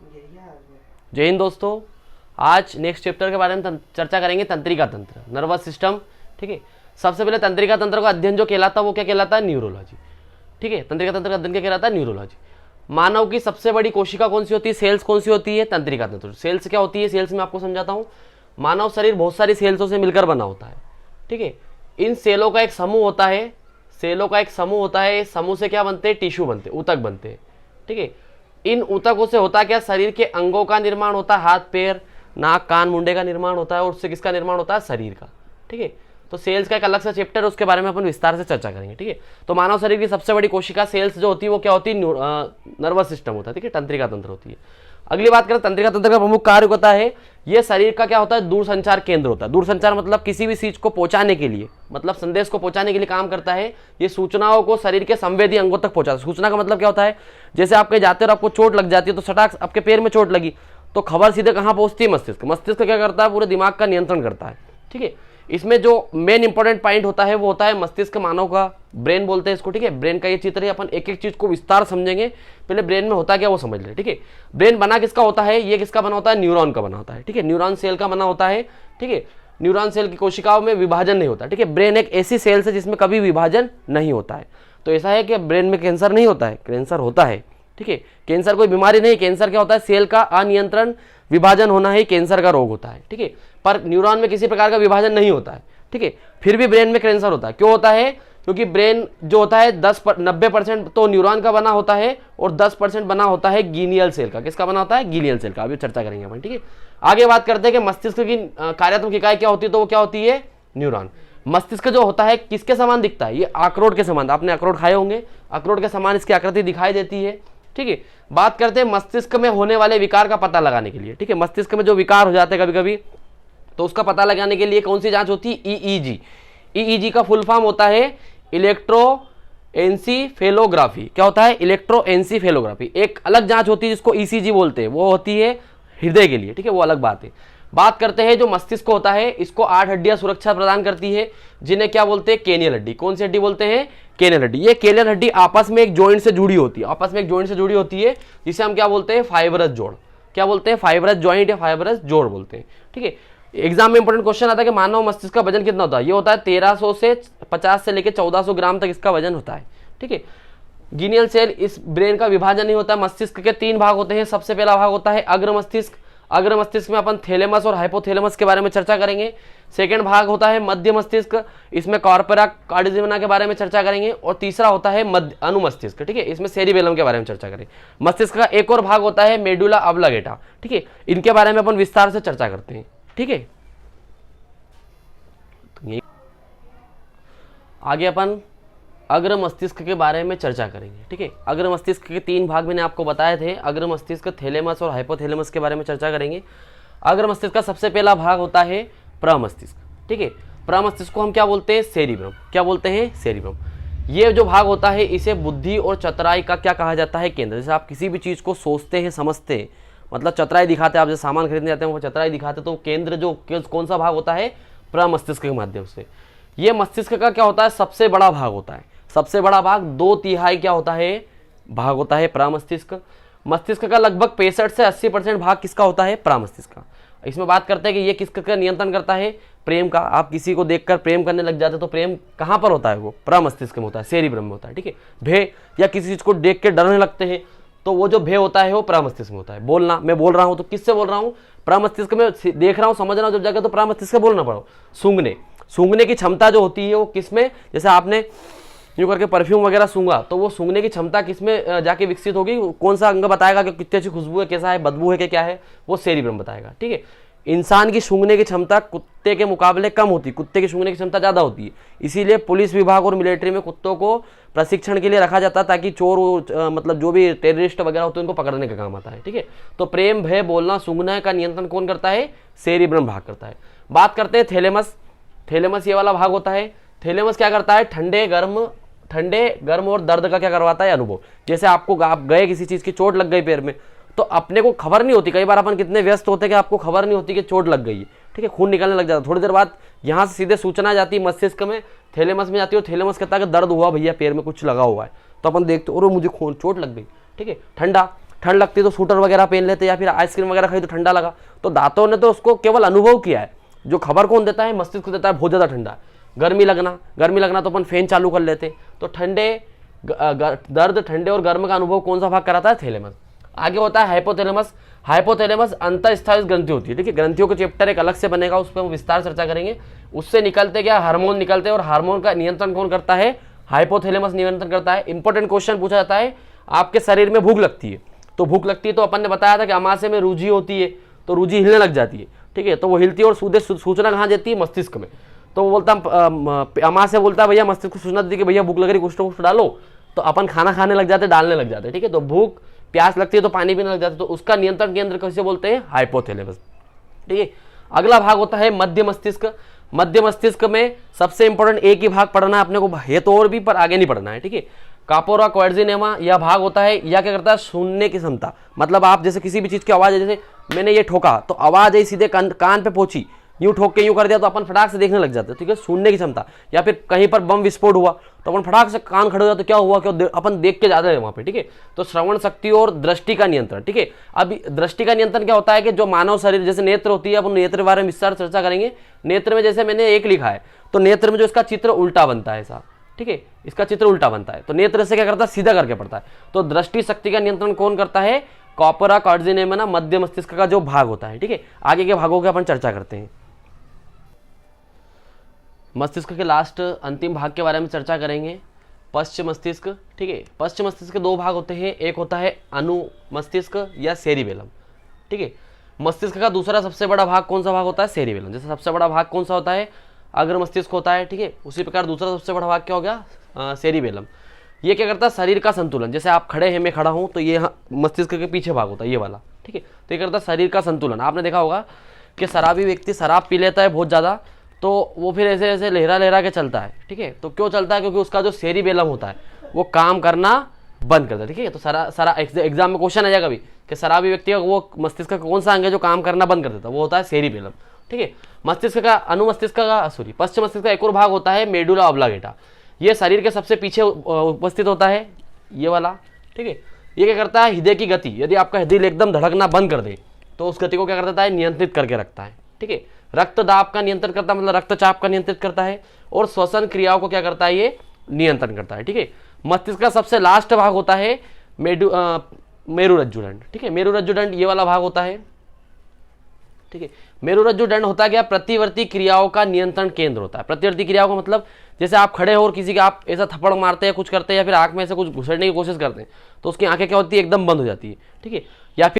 जय हिंद दोस्तों। आज नेक्स्ट चैप्टर के बारे में चर्चा करेंगे, तंत्रिका तंत्र, नर्वस सिस्टम। ठीक है, सबसे पहले तंत्रिका तंत्र का अध्ययन जो कहलाता है वो क्या कहलाता है? न्यूरोलॉजी। ठीक है, तंत्रिका तंत्र का अध्ययन क्या कहलाता है? न्यूरोलॉजी। मानव की सबसे बड़ी कोशिका कौन सी होती है? सेल्स कौन सी होती है? तंत्रिका तंत्र। सेल्स क्या होती है? सेल्स में आपको समझाता हूं। मानव शरीर बहुत सारी सेल्सों से मिलकर बना होता है। ठीक है, इन सेलों का एक समूह होता है, सेलों का एक समूह होता है। समूह से क्या बनते हैं? टिश्यू बनते हैं, ऊतक बनते हैं। ठीक है, इन ऊतकों से होता क्या? शरीर के अंगों का निर्माण होता है, हाथ पैर नाक कान मुंडे का निर्माण होता है, और उससे किसका निर्माण होता है? शरीर का। ठीक है, तो सेल्स का एक अलग सा चैप्टर है, उसके बारे में अपन विस्तार से चर्चा करेंगे। ठीक है, तो मानव शरीर की सबसे बड़ी कोशिका सेल्स जो होती है वो क्या होती है? नर्वस सिस्टम होता है। ठीक है, तंत्रिका तंत्र होती है। अगली बात करें, तंत्रिका तंत्र का प्रमुख कार्य होता है, ये शरीर का क्या होता है? दूरसंचार केंद्र होता है। दूरसंचार मतलब किसी भी चीज को पहुंचाने के लिए, मतलब संदेश को पहुंचाने के लिए काम करता है। ये सूचनाओं को शरीर के संवेदी अंगों तक पहुंचाता है। सूचना का मतलब क्या होता है? जैसे आप कहीं जाते हो और आपको चोट लग जाती है, तो सटाक आपके पैर में चोट लगी तो खबर सीधे कहां पहुंचती है? मस्तिष्क। मस्तिष्क क्या करता है? पूरे दिमाग का नियंत्रण करता है। ठीक है, इसमें जो मेन इंपॉर्टेंट पॉइंट होता है वो होता है मस्तिष्क, मानव का ब्रेन बोलते हैं इसको। ठीक है, ब्रेन का ये चित्र है, अपन एक एक चीज को विस्तार समझेंगे। पहले ब्रेन में होता क्या वो समझ ले। ठीक है, ब्रेन बना किसका होता है? ये किसका बना होता है? न्यूरॉन का बना होता है। ठीक है, न्यूरॉन सेल का बना होता है। ठीक है, न्यूरॉन सेल की कोशिकाओं में विभाजन नहीं होता। ठीक है, ब्रेन एक ऐसी सेल है जिसमें कभी विभाजन नहीं होता है। तो ऐसा है कि ब्रेन में कैंसर नहीं होता है? कैंसर होता है। ठीक है, कैंसर कोई बीमारी नहीं, कैंसर क्या होता है? सेल का अनियंत्रण विभाजन होना ही कैंसर का रोग होता है। ठीक है, पर न्यूरॉन में किसी प्रकार का विभाजन नहीं होता है। ठीक है, फिर भी ब्रेन में कैंसर होता है। क्यों होता है? क्योंकि ब्रेन जो होता है 90% तो न्यूरॉन का बना होता है और 10% बना होता है गीनियल सेल का। किसका बना होता है? गीनियल सेल का। अभी चर्चा करेंगे अपन। ठीक है, आगे बात करते हैं कि मस्तिष्क की कार्यात्मक इकाई क्या होती है, तो वो क्या होती है? न्यूरॉन। मस्तिष्क जो होता है किसके समान दिखता है? ये अखरोट के समान। आपने अखरोट खाए होंगे, अखरोट के समान इसकी आकृति दिखाई देती है। ठीक है, बात करते हैं मस्तिष्क में होने वाले विकार का पता लगाने के लिए। ठीक है, मस्तिष्क में जो विकार हो जाते हैं कभी कभी, तो उसका पता लगाने के लिए कौन सी जांच होती है? ईईजी। ईईजी का फुल फॉर्म होता है इलेक्ट्रोएन्सीफेलोग्राफी। क्या होता है? इलेक्ट्रोएन्सीफेलोग्राफी। एक अलग जांच होती है जिसको ईसीजी बोलते हैं, वो होती है हृदय के लिए। ठीक है, वो अलग बात है। बात करते हैं जो मस्तिष्क होता है, इसको 8 हड्डियां सुरक्षा प्रदान करती है, जिन्हें क्या बोलते हैं? केनियल हड्डी। कौन सी हड्डी बोलते हैं? केनियल हड्डी। ये केनियल हड्डी आपस में एक जॉइंट से जुड़ी होती है, आपस में एक जॉइंट से जुड़ी होती है, जिसे हम क्या बोलते हैं? फाइबरस जोड़। क्या बोलते हैं? फाइबरस जॉइंट या फाइबरस जोड़ बोलते हैं। ठीक है, एग्जाम में इंपॉर्टेंट क्वेश्चन आता है कि मानव मस्तिष्क का वजन कितना होता है? ये होता है 1300 से 50 से लेकर 1400 ग्राम तक इसका वजन होता है। ठीक है, गीनियल सेल, इस ब्रेन का विभाजन नहीं होता। मस्तिष्क के 3 भाग होते हैं। सबसे पहला भाग होता है अग्र मस्तिष्क। अग्र मस्तिष्क में अपन थैलेमस और हाइपोथैलेमस के बारे में चर्चा करेंगे। सेकंड भाग होता है मध्य मस्तिष्क, इसमें कॉर्पोरा कार्डिजिमिना के बारे में चर्चा करेंगे। और तीसरा होता है मध्य अनुमस्तिष्क। ठीक है, इसमें सेरिबेलम के बारे में चर्चा करेंगे। मस्तिष्क का एक और भाग होता है मेडुला ऑब्लिंगेटा। ठीक है, इनके बारे में अपन विस्तार से चर्चा करते हैं। ठीक है, आगे अपन अग्र मस्तिष्क के बारे में चर्चा करेंगे। ठीक है, अग्र मस्तिष्क के 3 भाग मैंने आपको बताए थे, अग्र मस्तिष्क, थैलेमस और हाइपोथैलेमस के बारे में चर्चा करेंगे। अग्र मस्तिष्क का सबसे पहला भाग होता है प्रमस्तिष्क। ठीक है, प्रमस्तिष्क को हम क्या बोलते हैं? सेरिब्रम। क्या बोलते हैं? सेरिब्रम। ये जो भाग होता है इसे बुद्धि और चतुराई का क्या कहा जाता है? केंद्र। जैसे आप किसी भी चीज को सोचते हैं, समझते हैं, मतलब चतुराई दिखाते हैं, आप जैसे सामान खरीदने जाते हैं वो चतुराई दिखाते हैं, तो केंद्र जो कौन सा भाग होता है? प्रमस्तिष्क के माध्यम से। ये मस्तिष्क का क्या होता है? सबसे बड़ा भाग होता है। सबसे बड़ा भाग 2/3 क्या होता है? भाग होता है प्रमस्तिष्क। मस्तिष्क का लगभग 65 से 80% भाग किसका होता है? प्रमस्तिष्क का। इसमें बात करते हैं कि ये किसका नियंत्रण करता है? प्रेम का। आप किसी को देखकर प्रेम करने लग जाते हैं तो प्रेम कहां पर होता है? वो प्रमस्तिष्क में होता है, सेरिब्रम में होता है। ठीक है, भय या किसी चीज को देख के डरने लगते हैं तो वो जो भय होता है वो प्रमस्तिष्क में होता है। बोलना, मैं बोल रहा हूं तो किससे बोल रहा हूं? प्रमस्तिष्क में देख रहा हूं, समझ रहा हूं, जब जाकर तो प्रमस्तिष्क से बोलना पड़ो। सूंघने की क्षमता जो होती है वो किसमें? जैसे आपने यूं करके परफ्यूम वगैरह सूंघा तो वो सूंघने की क्षमता किसमें जाके विकसित होगी? कौन सा अंग बताएगा कि कितनी अच्छी खुशबू है, कैसा है, बदबू है कि क्या है? वो सेरिब्रम बताएगा। ठीक है, इंसान की सूंघने की क्षमता कुत्ते के मुकाबले कम होती है, कुत्ते की सूंघने की क्षमता ज्यादा होती है। इसीलिए पुलिस विभाग और मिलिट्री में कुत्तों को प्रशिक्षण के लिए रखा जाता है, ताकि चोर मतलब जो भी टेररिस्ट वगैरह होते हैं उनको पकड़ने का काम आता है। ठीक है, तो प्रेम, भय, बोलना, सूंघना का नियंत्रण कौन करता है? सेरिब्रम भाग करता है। बात करते हैं थैलेमस। थैलेमस ये वाला भाग होता है। थैलेमस क्या करता है? ठंडे गर्म और दर्द का क्या करवाता है? अनुभव। जैसे आप गए किसी चीज की, चोट लग गई पैर में, तो अपने को खबर नहीं होती। कई बार अपन कितने व्यस्त होते हैं कि आपको खबर नहीं होती कि चोट लग गई है। ठीक है, खून निकलने लग जाता है, थोड़ी देर बाद यहाँ से सीधे सूचना जाती है मस्तिष्क में, थैलेमस में जाती है। थैलेमस कहता है कि दर्द हुआ भैया, पैर में कुछ लगा हुआ है, तो अपन देखते और मुझे खून चोट लग गई। ठीक है, ठंडा ठंड लगती है तो स्वेटर वगैरह पहन लेते, या फिर आइसक्रीम वगैरह खाई तो ठंडा लगा, तो दांतों ने तो उसको केवल अनुभव किया है। जो खबर कौन देता है, मस्तिष्क को देता है बहुत ज़्यादा ठंडा, गर्मी लगना तो अपन फैन चालू कर लेते। तो दर्द, ठंडे और गर्म का अनुभव कौन सा भाग कराता है, थैलेमस। आगे होता है हाइपोथैलेमस। हाइपोथैलेमस अंतःस्थापित ग्रंथि होती है, ठीक है। ग्रंथियों का चैप्टर एक अलग से बनेगा, उस पर हम विस्तार चर्चा करेंगे। उससे निकलते क्या, हार्मोन निकलते हैं, और हार्मोन का नियंत्रण कौन करता है, हाइपोथैलेमस नियंत्रण करता है। इंपॉर्टेंट क्वेश्चन पूछा जाता है, आपके शरीर में भूख लगती है, तो भूख लगती है तो अपन ने बताया था कि अमाशय में रुझि होती है, तो रुझि हिलने लग जाती है, ठीक है। तो वो हिलती है और सीधे सूचना कहाँ देती है, मस्तिष्क में। तो वो बोलता अमाशय बोलता है भैया मस्तिष्क को सूचना देती है कि भैया भूख लग रही, कुछ ना कुछ डालो, तो अपन खाना खाने लग जाते, डालने लग जाते, ठीक है। तो भूख प्यास लगती है तो पानी पीने लग जाते, तो उसका नियंत्रण केंद्र कैसे बोलते हैं, हाइपोथैलेमस, ठीक है। अगला भाग होता है मध्य मस्तिष्क। मध्य मस्तिष्क में सबसे इंपॉर्टेंट एक ही भाग पढ़ना है अपने को, है तो और भी, पर आगे नहीं पढ़ना है, ठीक है। कापोरा क्वाड्रिनेमा यह भाग होता है, यह क्या करता है, सुनने की क्षमता। मतलब आप जैसे किसी भी चीज की आवाज है, जैसे मैंने ये ठोका तो आवाज है सीधे कान पे पहुंची, यूं ठोक के यूं कर दिया तो अपन फटाक से देखने लग जाते हैं, ठीक है, सुनने की क्षमता। या फिर कहीं पर बम विस्फोट हुआ तो अपन फटाक से कान खड़े हो जाते, क्या हुआ, क्या अपन देख के जाते हैं वहां पे, ठीक है। तो श्रवण शक्ति और दृष्टि का नियंत्रण, ठीक है। अब दृष्टि का नियंत्रण क्या होता है कि जो मानव शरीर, जैसे नेत्र होती है, अपन नेत्र के बारे में विस्तार चर्चा करेंगे। नेत्र में जैसे मैंने एक लिखा है, तो नेत्र में जो इसका चित्र उल्टा बनता है ऐसा, ठीक है, इसका चित्र उल्टा बनता है, तो नेत्र से क्या करता है, सीधा करके पड़ता है। तो दृष्टि शक्ति का नियंत्रण कौन करता है, कॉर्पोरा कॉर्डिनेमा, मध्य मस्तिष्क का जो भाग होता है, ठीक है। आगे के भागों की अपन चर्चा करते हैं। मस्तिष्क के लास्ट अंतिम भाग के बारे में चर्चा करेंगे, पश्च मस्तिष्क, ठीक है। पश्च मस्तिष्क के दो भाग होते हैं, एक होता है अनु मस्तिष्क या सेरिबेलम, ठीक है। मस्तिष्क का दूसरा सबसे बड़ा भाग कौन सा भाग होता है, सेरिबेलम। जैसे सबसे बड़ा भाग कौन सा होता है, अग्र मस्तिष्क होता है, ठीक है। उसी प्रकार दूसरा सबसे बड़ा भाग क्या हो गया, सेरिबेलम। ये क्या करता है, शरीर का संतुलन। जैसे आप खड़े हैं, मैं खड़ा हूं, तो ये मस्तिष्क के पीछे भाग होता है, ये वाला, ठीक है। तो ये करता है शरीर का संतुलन। आपने देखा होगा कि शराबी व्यक्ति शराब पी लेता है बहुत ज़्यादा, तो वो फिर ऐसे ऐसे लहरा लहरा के चलता है, ठीक है। तो क्यों चलता है, क्योंकि उसका जो सेरिबेलम होता है वो काम करना बंद करता है, ठीक है। तो सारा एग्जाम में क्वेश्चन आ जाएगा अभी कि शराबी व्यक्ति का वो मस्तिष्क का कौन सा अंग है जो काम करना बंद कर देता है, वो होता है सेरिबेलम, ठीक है। मस्तिष्क का अनुमस्तिष्क का सॉरी पश्चिम मस्तिष्क का एक और भाग होता है मेडुला ऑब्लांगेटा। ये शरीर के सबसे पीछे उपस्थित होता है, ये वाला, ठीक है। ये क्या करता है, हृदय की गति, यदि आपका हृदय एकदम धड़कना बंद कर दे तो उस गति को क्या कर देता है, नियंत्रित करके रखता है, ठीक है। रक्त दाब का नियंत्रण करता है, मतलब रक्तचाप का नियंत्रित करता है, और श्वसन क्रियाओं को क्या करता है, ये नियंत्रण करता है, ठीक है। मस्तिष्क का सबसे लास्ट भाग होता है मेरुरज्जुदंड, ठीक है। मेरुरज्जुदंड ये वाला भाग होता है, ठीक है। मेरुरज्जुदंड होता है क्या, प्रतिवर्ती क्रियाओं का नियंत्रण केंद्र होता है। प्रतिवर्ती क्रियाओं का मतलब जैसे आप खड़े हो और किसी के आप ऐसा थप्पड़ मारते हैं, कुछ करते हैं, या फिर आंख में ऐसे कुछ घुसड़ने की कोशिश करते हैं, तो उसकी आंखें क्या होती है, एकदम बंद हो जाती है, ठीक है। या फिर